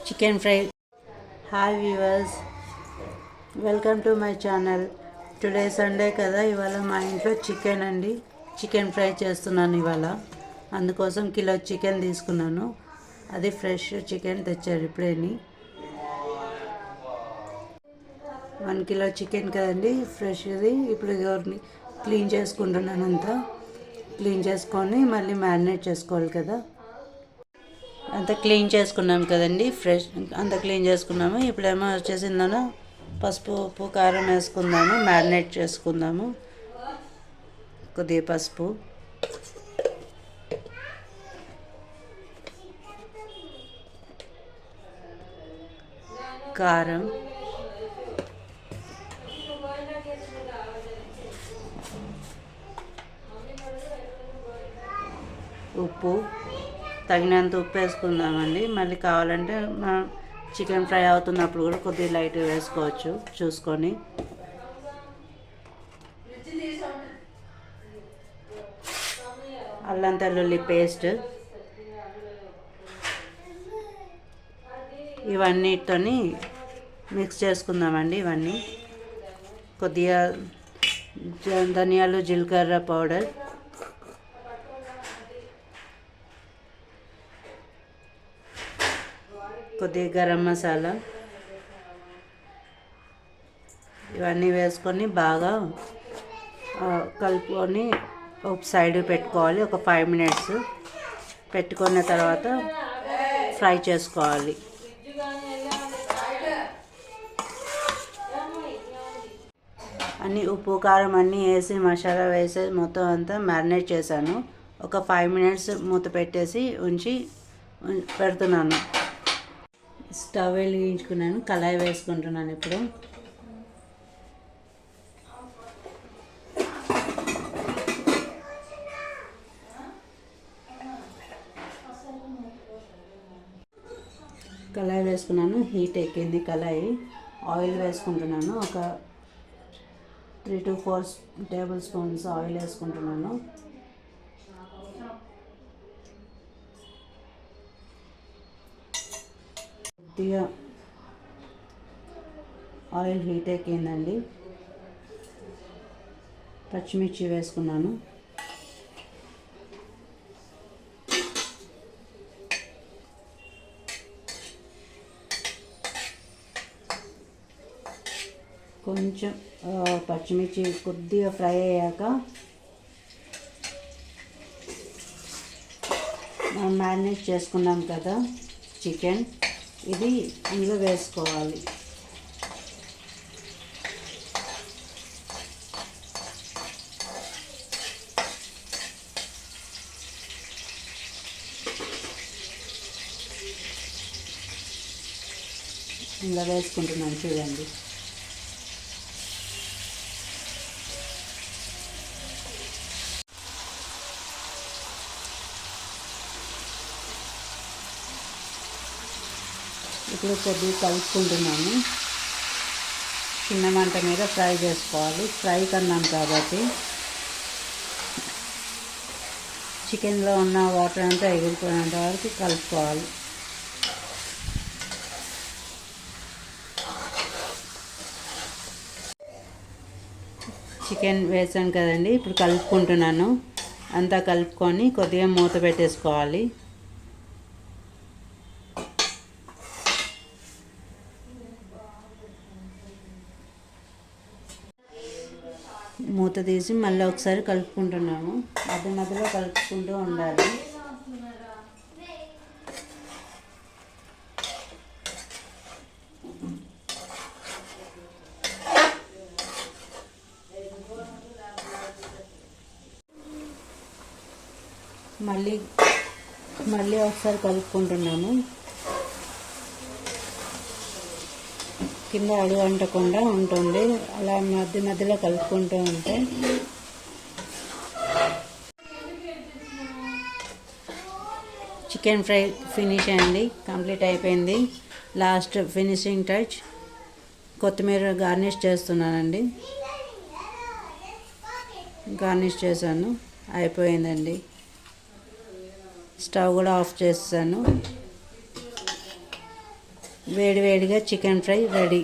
Chicken fry. Hi viewers, welcome to my channel. Today Sunday కదా, ఇవాళ మా ఇంట్లో చికెన్ అండి. చికెన్ ఫ్రై చేస్తున్నాను ఇవాళ. అందుకోసం కిలో చికెన్ తీసుకున్నాను. అది ఫ్రెష్ చికెన్ తెచ్చారు ఇప్పుడేని. 1 కిలో చికెన్ కదండి, ఫ్రెష్ది. ఇప్పుడు క్లీన్ చేసుకుంటున్నాను. అంతా క్లీన్ చేసుకొని మళ్ళీ మ్యారినేట్ చేసుకోవాలి కదా. అంతా క్లీన్ చేసుకున్నాం కదండి, ఫ్రెష్ అంతా క్లీన్ చేసుకున్నాము. ఇప్పుడేమో వచ్చేసిందాను పసుపు, ఉప్పు, కారం వేసుకుందాము. మ్యారినేట్ చేసుకుందాము. కొద్దిగా పసుపు, కారం, ఉప్పు, తగినంత ఉప్పు వేసుకుందామండి. మళ్ళీ కావాలంటే మనం చికెన్ ఫ్రై అవుతున్నప్పుడు కూడా కొద్దిగా లైట్ వేసుకోవచ్చు చూసుకొని. అల్లం వెల్లుల్లి పేస్ట్, ఇవన్నిటితోని మిక్స్ చేసుకుందామండి. ఇవన్నీ కొద్దిగా ధనియాలు, జీలకర్ర పౌడర్, కొద్దిగా గరం మసాలా, ఇవన్నీ వేసుకొని బాగా కలుపుకొని ఒక సైడ్ పెట్టుకోవాలి. ఒక 5 మినిట్స్ పెట్టుకున్న తర్వాత ఫ్రై చేసుకోవాలి. అన్నీ ఉప్పు, కారం అన్నీ వేసి మసాలా వేసి మొత్తం అంతా మ్యారినేట్ చేశాను. ఒక 5 మినిట్స్ మూత పెట్టేసి పెడుతున్నాను. స్టవ్ వెలిగించుకున్నాను. కళాయి వేసుకుంటున్నాను. ఇప్పుడు కళాయి వేసుకున్నాను. హీట్ ఎక్కింది కళాయి. ఆయిల్ వేసుకుంటున్నాను. ఒక 3 to 4 టేబుల్ స్పూన్స్ ఆయిల్ వేసుకుంటున్నాను. కొద్దిగా ఆయిల్ హీట్ ఎక్కిందండి. పచ్చిమిర్చి వేసుకున్నాను. కొంచెం పచ్చిమిర్చి కొద్దిగా ఫ్రై అయ్యాక మనం మ్యారినేట్ చేసుకున్నాం కదా చికెన్, ఇది ఇందులో వేసుకోవాలి. ఇలా వేసుకుంటున్నాను చూడండి. ఇప్పుడు కొద్దిగా కలుపుకుంటున్నాను. చిన్న మంట మీద ఫ్రై చేసుకోవాలి. ఫ్రై కన్నాం కాబట్టి చికెన్లో ఉన్న వాటర్ అంతా ఎగిరిపోయినంత వరకు కలుపుకోవాలి. చికెన్ వేసాను కదండి, ఇప్పుడు కలుపుకుంటున్నాను. అంతా కలుపుకొని కొద్దిగా మూత పెట్టేసుకోవాలి. మూత తీసి మళ్ళీ ఒకసారి కలుపుకుంటున్నాము. మధ్య మధ్యలో కలుపుకుంటూ ఉండాలి. మళ్ళీ ఒకసారి కలుపుకుంటున్నాము. కింద అడుగు అంటకుండా ఉంటుంది. అలా మధ్య మధ్యలో కలుపుకుంటూ ఉంటే చికెన్ ఫ్రై ఫినిష్ అయింది, కంప్లీట్ అయిపోయింది. లాస్ట్ ఫినిషింగ్ టచ్ కొత్తిమీర గార్నిష్ చేస్తున్నానండి. గార్నిష్ చేశాను, అయిపోయిందండి. స్టవ్ కూడా ఆఫ్ చేస్తాను. వేడివేడిగా చికెన్ ఫ్రై రెడీ.